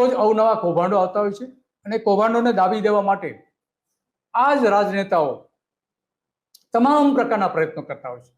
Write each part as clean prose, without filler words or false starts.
રોજ અવનવા કૌભાંડો આવતા હોય છે અને કૌભાંડોને દાબી દેવા માટે આ જ રાજનેતાઓ તમામ પ્રકારના પ્રયત્નો કરતા હોય છે.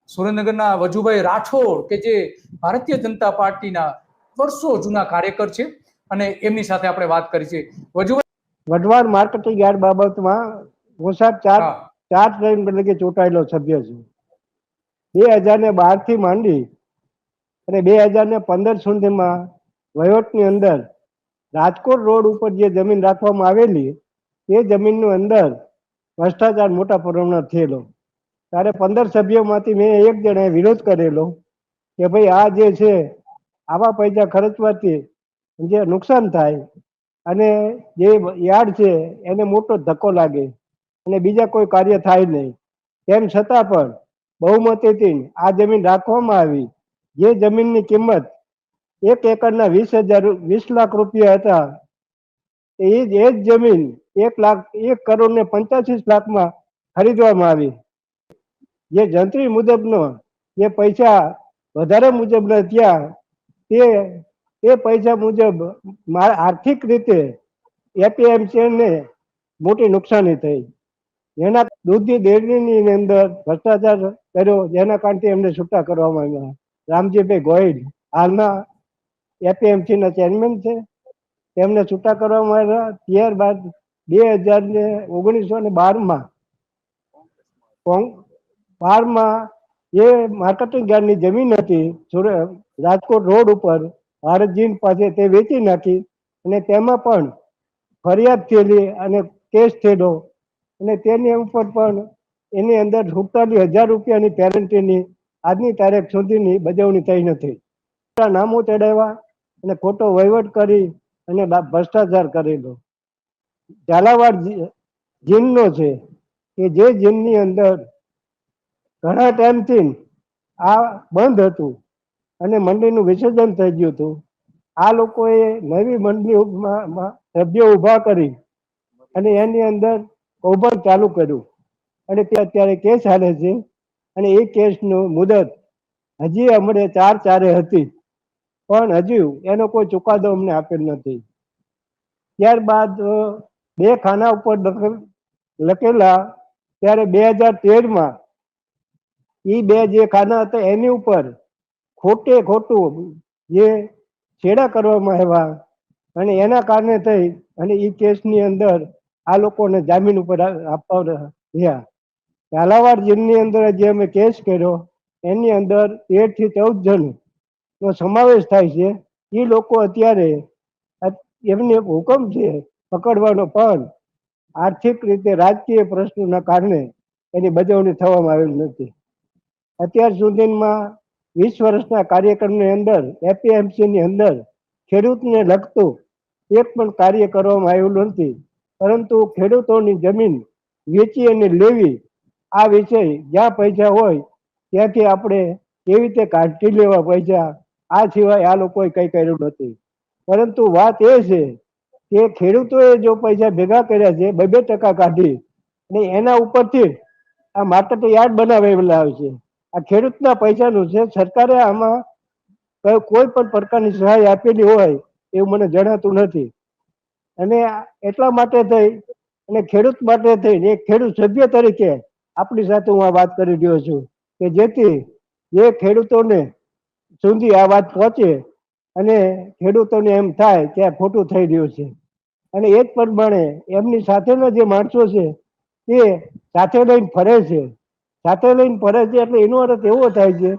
સુરેન્દ્રનગરના વજુભાઈ રાઠોડ કે જે ભારતીય જનતા પાર્ટીના વર્ષો જૂના કાર્યકર છે અને એમની સાથે આપણે વાત કરી છે. વઢવાણ માર્કેટિંગ યાર્ડ બાબતમાં હું સાહેબ ચાર ટ્રેન તરીકે ચૂંટાયેલો સભ્ય છું. 2012 થી માંડી અને 2015 સુધીમાં વહીવટની અંદર રાજકોટ રોડ ઉપર જે જમીન રાખવામાં આવેલી એ જમીનની અંદર ભ્રષ્ટાચાર મોટા પ્રમાણમાં થયેલો. ત્યારે 15 સભ્યોમાંથી મેં એક જણાએ વિરોધ કરેલો કે ભાઈ આ જે છે આવા પૈસા ખર્ચવાથી જે નુકસાન થાય અને જે યાર્ડ છે એને મોટો ધક્કો લાગે અને બીજા કોઈ કાર્ય થાય નહીં. તેમ છતાં પણ બહુમતીથી આ જમીન રાખવામાં આવી. જે જમીનની કિંમત 1 એકરના 20 લાખ રૂપિયા હતા એ જ જમીન 1,85,00,000 ખરીદવામાં આવી. જે જંત્રી મુજબનો જે પૈસા વધારે મુજબના થયા તે પૈસા મુજબ આર્થિક રીતે એપીએમસીને મોટી નુકસાની થઈ. એના દૂધની ડેરીની અંદર ભ્રષ્ટાચાર કર્યો જેના કારણે એમને છૂટા કરવામાં આવ્યા. રામજીભાઈ ગોહિલ હાલના એપીએમસીના ચેરમેન છે, તેમને છૂટા કરવામાં આવ્યા. ત્યારબાદ 2012માં જે માર્કેટિંગ યાર્ડની જમીન હતી રાજકોટ રોડ ઉપર ભારતજીન પાસે તે વેચી નાખી અને તેમાં પણ ફરિયાદ થયેલી અને કેસ થયેલો અને તેની ઉપર પણ એની અંદર 47,000 રૂપિયાની પેનલ્ટીની આજની તારીખ સુધીની બજવણી થઈ નથી. નામો ચડાવ્યા અને ખોટો વહીવટ કરી અને ભ્રષ્ટાચાર કરેલો. ઝાલાવાડ જીનનો છે કે જે જીનની અંદર ઘણા ટાઈમથી આ બંધ હતું અને મંડળીનું વિસર્જન થઈ ગયું હતું. આ લોકોએ નવી મંડળીમાં સભ્યો ઊભા કરી અને એની અંદર કૌભાંડ ચાલુ કર્યું અને તે અત્યારે કેસ ચાલે છે અને એ કેસનું મુદત હજી અમને 4/4 હતી પણ હજુ એનો કોઈ ચુકાદો અમને આપેલ નથી. ત્યારબાદ 2 ખાના ઉપર લખેલા ત્યારે 2013માં એ 2 જે ખાના હતા એની ઉપર ખોટું જે છેડા કરવામાં આવ્યા અને એના કારણે થઈ અને એ કેસની અંદર આ લોકોને જામીન ઉપર આપવા રહ્યા. ઝાલાવાડ જેલની અંદર જે અમે કેસ કર્યો એની અંદર 13 થી 14 જણનો સમાવેશ થાય છે. એ લોકો અત્યારે એમને હુકમ છે પકડવાનો પણ આર્થિક રીતે રાજકીય પ્રશ્નોના કારણે એની બજવણી થવામાં આવેલી નથી. અત્યાર સુધીમાં 20 વર્ષના કાર્યક્રમની અંદર એપીએમસીની અંદર ખેડૂતને લગતું એક પણ કાર્ય કરવામાં આવ્યું નથી. પરંતુ ખેડૂતોની જમીન વેચી અને લેવી આ વિષય જ્યાં પૈસા હોય ત્યાંથી આપણે કેવી રીતે કાઢી લેવા પૈસા આ સિવાય આ લોકોએ કંઈ કર્યું નથી. પરંતુ વાત એ છે કે ખેડૂતોએ જો પૈસા ભેગા કર્યા છે 2% કાઢી અને એના ઉપરથી આ માર્કેટ યાર્ડ બનાવેલા હોય છે. આ ખેડૂતના પૈસાનું છે. સરકારે આમાં કોઈ પણ પ્રકારની સહાય આપેલી હોય એવું મને જણાતું નથી અને એટલા માટે થઈ અને ખેડૂત માટે થઈ એક ખેડૂત સભ્ય તરીકે આપણી સાથે હું આ વાત કરી રહ્યો છું કે જેથી જે ખેડૂતોને સુધી આ વાત પહોંચે અને ખેડૂતોને એમ થાય કે આ ખોટું થઈ રહ્યું છે અને એ જ પ્રમાણે એમની સાથેના જે માણસો છે તે સાથે લઈને ફરે છે. સાથે લઈને ફરે છે એટલે એનો અર્થ એવો થાય છે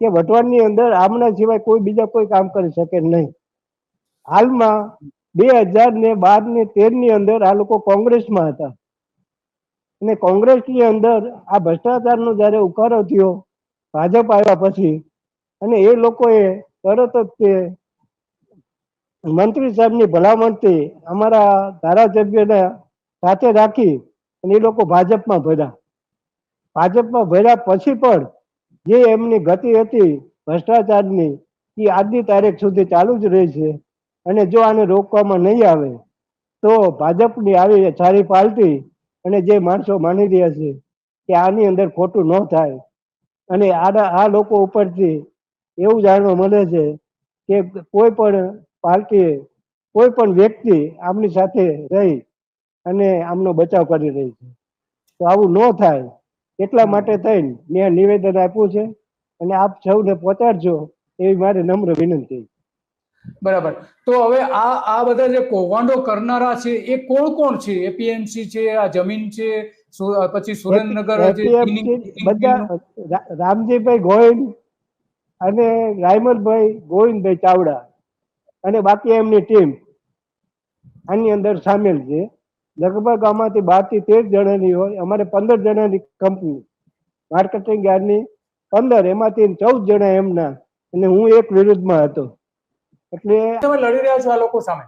કે વઢવાણની અંદર આમના સિવાય કોઈ બીજા કોઈ કામ કરી શકે નહીં. હાલમાં 2012 ને 13ની અંદર આ લોકો કોંગ્રેસમાં હતા અને કોંગ્રેસની અંદર આ ભ્રષ્ટાચારનો જ્યારે ઉકારો થયો ભાજપ આવ્યા પછી અને એ લોકોએ તરત જ તે મંત્રી સાહેબની ભલામણથી અમારા ધારાસભ્યને સાથે રાખી અને એ લોકો ભાજપમાં ભર્યા. ભાજપમાં ભર્યા પછી પણ જે એમની ગતિ હતી ભ્રષ્ટાચારની એ આજની તારીખ સુધી ચાલુ જ રહી છે અને જો આને રોકવામાં નહીં આવે તો ભાજપની આવી સારી પાર્ટી અને જે માણસો માની રહ્યા છે કે આની અંદર ખોટું ન થાય અને આ લોકો ઉપરથી એવું જાણવા મળે છે કે કોઈ પણ પાર્ટીએ કોઈ પણ વ્યક્તિ આમની સાથે રહી અને આમનો બચાવ કરી રહી છે. તો આવું ન થાય એટલા માટે થઈને મેં નિવેદન આપ્યું છે અને આપ સૌને પહોંચાડજો એવી મારી નમ્ર વિનંતી. બરાબર. તો હવે આ બધા જે કૌભાંડો કરનારા છે એ કોણ કોણ છે? એપીએમસી છે, આ જમીન છે, પછી સુરેન્દ્રનગર જે બધા રામજીભાઈ ગોહિલ અને રાયમલભાઈ ગોવિંદભાઈ ચાવડા અને બાકી એમની ટીમ આની અંદર સામેલ છે. લગભગ આમાંથી 12 થી 13 જણાની હોય. અમારે 15 જણાની કંપની માર્કેટિંગ યાર્ડની 15, એમાંથી 14 જણા એમના અને હું એક વિરુદ્ધમાં હતો. એટલે તમે લડી રહ્યા છો આ લોકો સામે?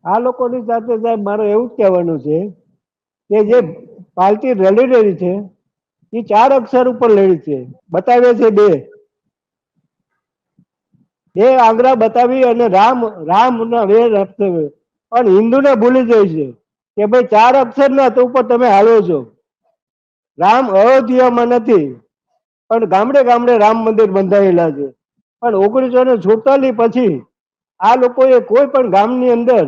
આ લોકોની સાથે સાહેબ મારે એવું જ કહેવાનું છે કે જે પાર્ટી લડી રહી છે એ 4 અક્ષર ઉપર લડી છે. બતાવે છે બે આંગળા બતાવી અને રામ રામ ના વેર આપશે, પણ હિન્દુને ભૂલી જાય છે કે ભાઈ 4 અક્ષરના તો ઉપર તમે હાલો છો. રામ અયોધ્યામાં નથી, પણ ગામડે ગામડે રામ મંદિર બંધાયેલા છે. પણ 1947 પછી આ લોકોએ કોઈ પણ ગામની અંદર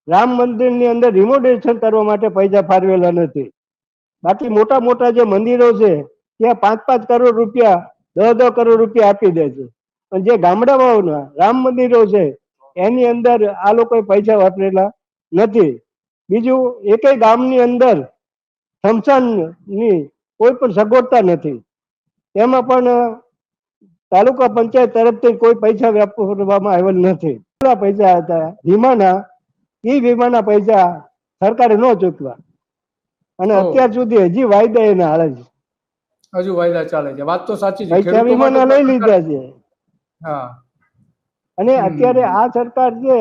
રામ મંદિરની અંદર રિનોવેશન કરવા માટે પૈસા ફાળવેલા નથી. બાકી મોટા મોટા જે મંદિરો છે ત્યાં 5-5 કરોડ રૂપિયા 10-10 કરોડ રૂપિયા આપી દે છે. પણ જે ગામડાઓના રામ મંદિરો છે એની અંદર આ લોકોએ પૈસા વાપરેલા નથી. બીજું એકેય ગામની અંદર સ્મશાનની કોઈ પણ સગવડતા નથી. તેમાં પણ તાલુકા પંચાયત તરફથી કોઈ પૈસા વાપરવામાં આવેલ નથી. પૈસા હતા વીમાના, એ વીમાના પૈસા સરકારે ન ચૂકવા અને અત્યાર સુધી હજી વાયદા એને હાલે છે. હજુ વાયદા ચાલે છે. વાત તો સાચી છે. પૈસા વીમાના લઈ લીધા છે. હા. અને અત્યારે આ સરકાર છે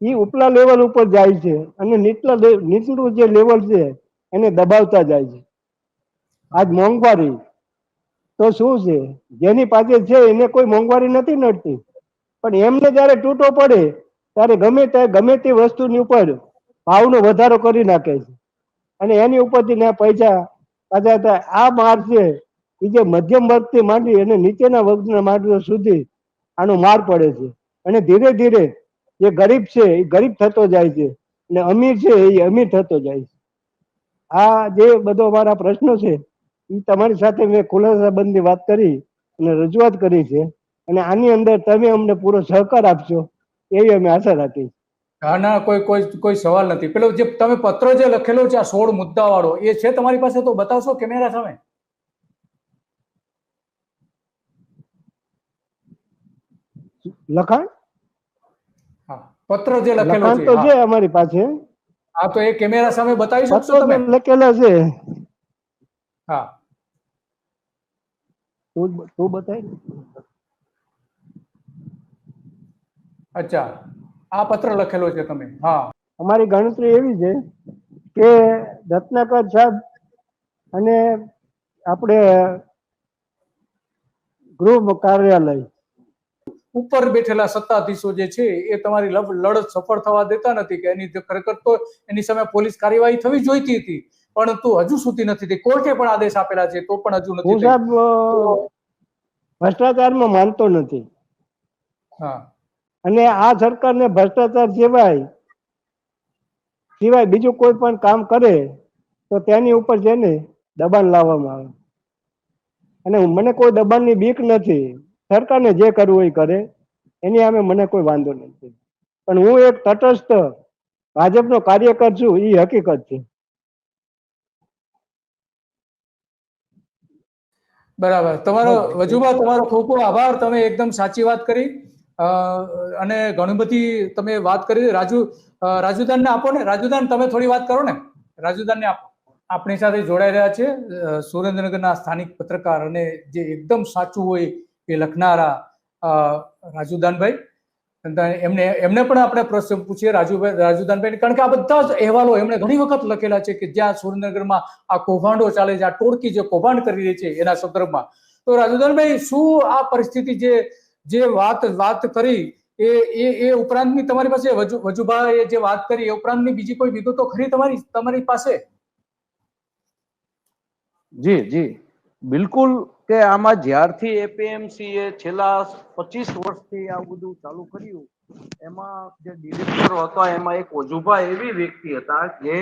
એ ઉપલા લેવલ ઉપર જાય છે અને નીચલું જે લેવલ છે એને દબાવતા જાય છે. આજ મોંઘવારી તો શું છે, જેની પાસે છે એને કોઈ મોંઘવારી નથી નડતી, પણ એમને જયારે તૂટો પડે ત્યારે ગમે તે વસ્તુની ઉપર ભાવનો વધારો કરી નાખે છે અને એની ઉપરથી પૈસા પાછા થાય. આ માર છે એ જે મધ્યમ વર્ગથી માંડી અને નીચેના વર્ગના માણસો સુધી આનો માર પડે છે અને ધીરે ધીરે જે ગરીબ છે એ ગરીબ થતો જાય છે અને અમીર છે એ અમીર થતો જાય છે. આ જે બધો મારા પ્રશ્નો છે એ તમારી સાથે મેં ખુલાસાબંધી વાત કરી અને રજૂઆત કરી છે અને આની અંદર તમે અમને પૂરો સહકાર આપશો એવી અમે આશા રાખી. હા, ના, કોઈ સવાલ નથી. પેલો જે તમે પત્ર જે લખેલો છે આ 16 મુદ્દા વાળો, એ છે તમારી પાસે? તો બતાવશો કેમેરા સામે? લખાણ? હા, પત્ર જે લખેલો લખાણ છે. તો હા, છે અમારી પાસે. હા, તો એ કેમેરા સામે બતાવી શકશો પત્રો તમે? લખેલા છે. હા, તું બતાય. અચ્છા, આ પત્ર લખેલો છે તમે? હા. અમારી ગણતરી એવી છે કે રત્નાકર સાહેબ અને આપણે ગૃહ કાર્યાલય ઉપર બેઠેલા સત્તાધીશો જે છે એ તમારી લડત સફળ થવા દેતા નથી કે એની ખરેખર તો એની સામે પોલીસ કાર્યવાહી થવી જોઈતી હતી, પરંતુ હજુ સુધી નથી થઈ. કોર્ટે પણ આદેશ આપેલા છે તો પણ હજુ નથી હું થઈ. સાહેબ ભ્રષ્ટાચારમાં માનતો નથી. હા. અને આ સરકારને ભ્રષ્ટાચાર સિવાય બીજું કોઈ પણ કામ કરે તો તેની ઉપર છે ને દબાણ લાવવામાં આવે અને મને કોઈ દબાણની બીક નથી. સરકારને જે કરવું એ કરે, એની સામે મને કોઈ વાંધો નથી. પણ હું એક તટસ્થ ભાજપનો કાર્યકર છું એ હકીકત છે. બરાબર. તમારો વજુભા, તમારો ખૂબ ખૂબ આભાર. તમે એકદમ સાચી વાત કરી અને ઘણી બધી તમે વાત કરી. રાજુદાનને આપો ને. રાજુદાન, તમે થોડી વાત કરો ને. રાજુદાનને આપો. આપણી સાથે જોડાઈ રહ્યા છે સુરેન્દ્રનગરના સ્થાનિક પત્રકાર અને જે એકદમ સાચું હોય એ લખનારા રાજુદાનભાઈ. એમને પણ આપણે પ્રશ્ન પૂછીએ રાજુદાનભાઈ, કારણ કે આ બધા જ અહેવાલો એમણે ઘણી વખત લખેલા છે કે જ્યાં સુરેન્દ્રનગરમાં આ કૌભાંડો ચાલે છે, આ ટોળકી જે કૌભાંડ કરી રહી છે એના સંદર્ભમાં. તો રાજુદાનભાઈ, શું આ પરિસ્થિતિ જે વાત કરી એ ઉપરાંતની તમારી પાસે, વજુભાઈએ જે વાત કરી એ ઉપરાંતની બીજી કોઈ વિગતો ખરી તમારી પાસે? જી જી બિલકુલ, કે આમાં જ્યારથી એપીએમસી એ છેલ્લા 25 વર્ષથી આ બધું ચાલુ કર્યું એમાં જે ડિરેક્ટરો હતા એમાં એક વજુભાઈ એવી વ્યક્તિ હતા જે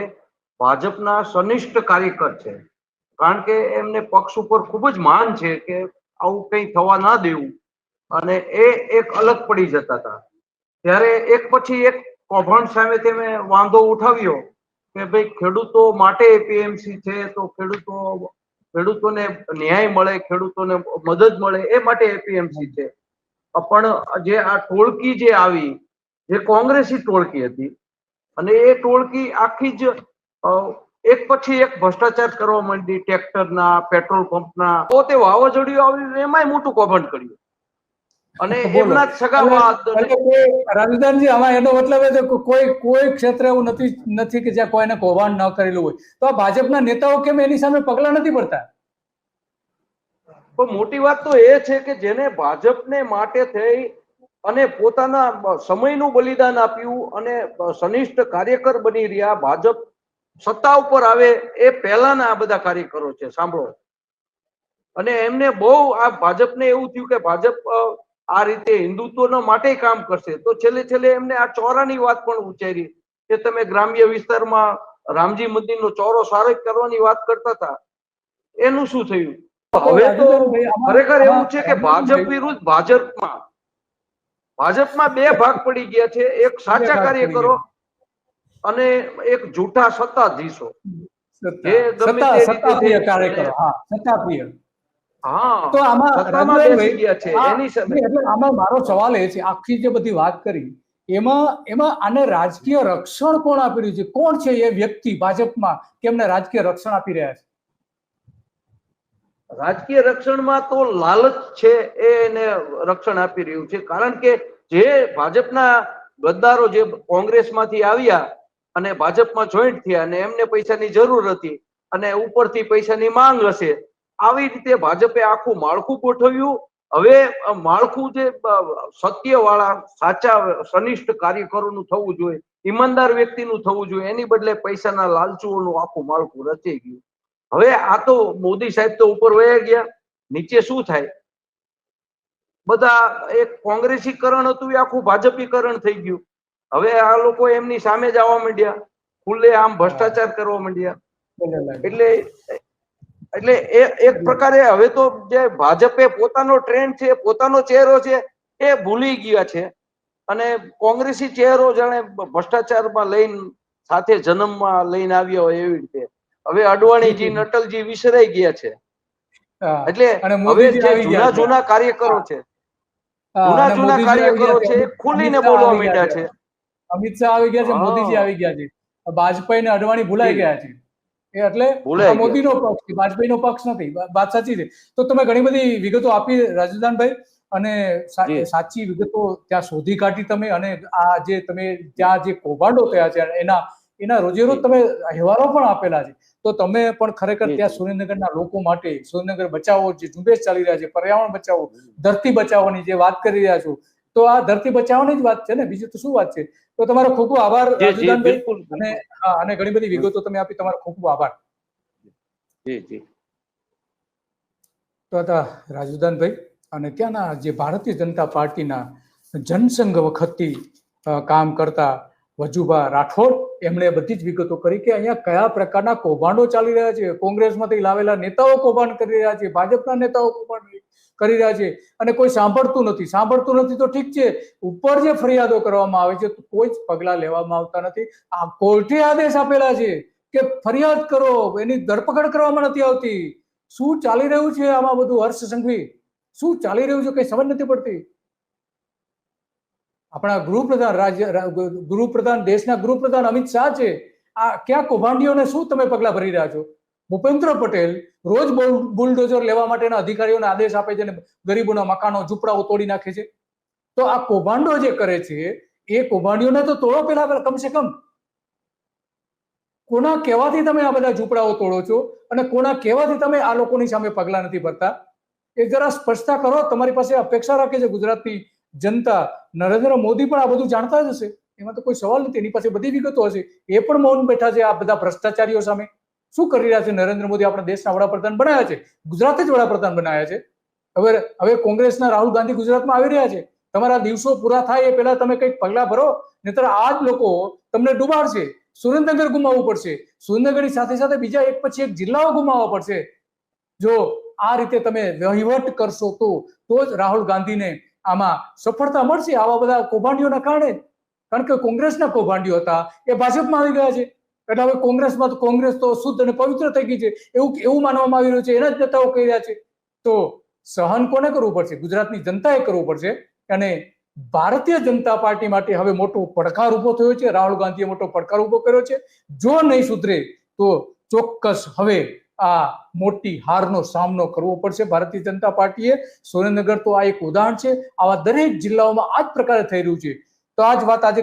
ભાજપના સનિષ્ઠ કાર્યકર છે, કારણ કે એમને પક્ષ ઉપર ખૂબ જ માન છે કે આવું કંઈ થવા ના દેવું, અને એ એક અલગ પડી જતા હતા. ત્યારે એક પછી એક કૌભાંડ સામે તેમે વાંધો ઉઠાવ્યો કે ભાઈ ખેડૂતો માટે એપીએમસી છે, તો ખેડૂતોને ન્યાય મળે, ખેડૂતોને મદદ મળે એ માટે એપીએમસી છે. પણ જે આ ટોળકી જે આવી, જે કોંગ્રેસી ટોળકી હતી, અને એ ટોળકી આખી જ એક પછી એક ભ્રષ્ટાચાર કરવા માંડી, ટ્રેક્ટરના, પેટ્રોલ પંપના. તો તે વાવાઝોડું આવ્યું એમાંય મોટું કૌભાંડ કર્યું, અને બોલો. એમના જ સગાવાદ રાજધાનજી, આમાં એનો મતલબ એ છે કે કોઈ ક્ષેત્ર એવું નથી કે જ્યાં કોઈને કૌભાંડ ન કરેલું હોય. તો આ ભાજપના નેતાઓ કેમ એની સામે પગલા નથી ભરતા? પણ મોટી વાત તો એ છે કે જેને ભાજપને માટે થઈ અને પોતાના સમયનું બલિદાન આપ્યું અને સનિષ્ઠ કાર્યકર બની રહ્યા, ભાજપ સત્તા ઉપર આવે એ પહેલાના આ બધા કાર્યકરો છે, સાંભળો. અને એમને બહુ આ ભાજપને એવું થયું કે ભાજપ આ રીતે હિન્દુત્વના માટે કામ કરશે, તો છેલ્લે એમને આ ચોરાની વાત પણ ઉચ્ચારી કે તમે ગ્રામ્ય વિસ્તારમાં રામજી મંદિરનો ચોરો સારો કરવાની વાત કરતા હતા, એનું શું થયું? હવે તો ખરેખર એવું છે કે ભાજપ વિરુદ્ધ ભાજપમાં બે ભાગ પડી ગયા છે, એક સાચા કાર્યકરો અને એક જૂઠા સત્તાધીશો. તો આમાં મારો સવાલ એ છે, આખી જે બધી વાત કરી એમાં આને રાજકીય રક્ષણ કોણ આપી રહ્યું છે? કોણ છે એ વ્યક્તિ ભાજપમાં કે એમને રાજકીય રક્ષણ આપી રહ્યા છે? રાજકીય રક્ષણમાં તો લાલચ છે, એને રક્ષણ આપી રહ્યું છે. કારણ કે જે ભાજપના ગદ્દારો જે કોંગ્રેસમાંથી આવ્યા અને ભાજપમાં જોઈન્ટ થયા, અને એમને પૈસાની જરૂર હતી અને ઉપરથી પૈસાની માંગ હશે, આવી રીતે ભાજપે આખું માળખું ગોઠવ્યું. હવે માળખું જે સત્યવાળા, સાચા સનિષ્ઠ કાર્યકરોનું થવું જોઈએ, ઈમાનદાર વ્યક્તિનું થવું જોઈએ, એની બદલે પૈસાના લાલચુઓનું આખું માળખું રચાઈ ગયું. હવે આ તો મોદી સાહેબ તો ઉપર વયા ગયા, નીચે શું થાય? બધા એક કોંગ્રેસીકરણ હતું એ આખું ભાજપીકરણ થઈ ગયું. હવે આ લોકો એમની સામે જ આવવા માંડ્યા, ખુલ્લે આમ ભ્રષ્ટાચાર કરવા માંડ્યા. એટલે એ એક પ્રકારે હવે તો જે ભાજપે પોતાનો ટ્રેન્ડ છે, પોતાનો ચહેરો છે, એ ભૂલી ગયા છે, અને કોંગ્રેસી ચહેરો જાણે ભ્રષ્ટાચારમાં લઈને સાથે જન્મમાં લઈને આવ્યા હોય એવી રીતે હવે અડવાણીજી, અટલજી વિસરાઈ ગયા છે. એટલે હવે જે જૂના કાર્યકરો છે, ખુલીને બોલવા માંડ્યા છે. અમિત શાહ આવી ગયા છે, મોદીજી આવી ગયા છે, વાજપેયી ને અડવાણી ભૂલાઈ ગયા છે. એટલે મોદીનો પક્ષ છે, વાજપેયીનો પક્ષ નથી. વાત સાચી છે. તો તમે ઘણી બધી વિગતો આપી રાજદાનભાઈ, અને સાચી વિગતો ત્યાં શોધી કાઢી તમે, અને આ જે તમે ત્યાં જે કૌભાંડો થયા છે એના રોજેરોજ તમે અહેવાલો પણ આપેલા છે. તો તમે પણ ખરેખર ત્યાં સુરેન્દ્રનગરના લોકો માટે સુરેન્દ્રનગર બચાવો જે ઝુંબેશ ચાલી રહ્યા છે, પર્યાવરણ બચાવો, ધરતી બચાવવાની જે વાત કરી રહ્યા છો, તો આ ધરતી બચાવવાની જ વાત છે ને, બીજું તો શું વાત છે? તો તમારો ખૂબ ખૂબ આભાર રાજદાનભાઈ, અને ઘણી બધી વિગતો તમે આપી, તમારો ખૂબ ખૂબ આભાર. તો હતા રાજદાનભાઈ, અને ત્યાંના જે ભારતીય જનતા પાર્ટીના જનસંઘ વખતથી કામ કરતા વજુભા રાઠોડ, એમણે બધી જ વિગતો કરી કે અહીંયા કયા પ્રકારના કૌભાંડો ચાલી રહ્યા છે. કોંગ્રેસમાંથી લાવેલા નેતાઓ કૌભાંડ કરી રહ્યા છે, ભાજપના નેતાઓ કૌભાંડ કરી રહ્યા છે, અને કોઈ સાંભળતું નથી તો ઠીક છે, ઉપર જે ફરિયાદો કરવામાં આવે છે તો કોઈ જ પગલા લેવામાં આવતા નથી. આ કોર્ટે આદેશ આપેલા છે કે ફરિયાદ કરો, એની ધરપકડ કરવામાં નથી આવતી. શું ચાલી રહ્યું છે આમાં બધું? હર્ષ સંઘવી, શું ચાલી રહ્યું છે? કઈ સમજ નથી પડતી. આપણા ગૃહપ્રધાન દેશના ગૃહપ્રધાન અમિત શાહ છે, આ ક્યાં કૌભાંડીઓને શું તમે પગલા ભરી રહ્યા છો? ભૂપેન્દ્ર પટેલ રોજ બુલડોઝર લેવા માટેના અધિકારીઓને આદેશ આપે છે અને ગરીબોના મકાનો, ઝૂંપડાઓ તોડી નાખે છે. તો આ કૌભાંડો જે કરે છે એ કૌભાંડીઓને તો તોડો પેલા કમસે કમ. કોના કહેવાથી તમે આ બધા ઝૂંપડાઓ તોડો છો, અને કોના કહેવાથી તમે આ લોકોની સામે પગલા નથી ભરતા? એ જરા સ્પષ્ટતા કરો. તમારી પાસે અપેક્ષા રાખે છે ગુજરાતની જનતા. નરેન્દ્ર મોદી પણ આ બધું જાણતા જ હશે, એમાં તો કોઈ સવાલ નથી. એની પાસે બધી વિગતો હશે. એ પણ મૌન બેઠા છે આ બધા ભ્રષ્ટાચારીઓ સામે. શું કરી રહ્યા છે નરેન્દ્ર મોદી? આપણા દેશના વડાપ્રધાન બનાવ્યા છે, ગુજરાત જ વડાપ્રધાન બનાવ્યા છે. હવે કોંગ્રેસના રાહુલ ગાંધી ગુજરાતમાં આવી રહ્યા છે. તમારા દિવસો પૂરા થાય એ પહેલા તમે કંઈક પગલા ભરો, નહીતર આ જ લોકો તમને ડૂબાડશે. સુરેન્દ્રનગર ગુમાવવું પડશે, સુરેન્દ્રનગરની સાથે સાથે બીજા એક પછી એક જિલ્લાઓ ગુમાવવા પડશે. જો આ રીતે તમે વહીવટ કરશો તો જ રાહુલ ગાંધીને આમાં સફળતા મળશે. આવા બધા કૌભાંડીઓના કારણે, કારણ કે કોંગ્રેસના કૌભાંડીઓ હતા એ ભાજપમાં આવી ગયા છે, એટલે હવે કોંગ્રેસ તો શુદ્ધ અને પવિત્ર થઈ ગઈ છે એવું માનવામાં આવી રહ્યું છે. એના જ નેતાઓ કહી રહ્યા છે. તો સહન કોને કરવું પડશે? ગુજરાતની જનતાએ કરવું પડશે. અને ભારતીય જનતા પાર્ટી માટે હવે મોટો પડકાર ઉભો થયો છે. રાહુલ ગાંધીએ મોટો પડકાર ઉભો કર્યો છે. જો નહીં સુધરે તો ચોક્કસ હવે આ મોટી હારનો સામનો કરવો પડશે ભારતીય જનતા પાર્ટીએ. સુરેન્દ્રનગર તો આ એક ઉદાહરણ છે. આવા દરેક જિલ્લાઓમાં આ જ પ્રકારે થઈ રહ્યું છે. તો આ જ વાત આજે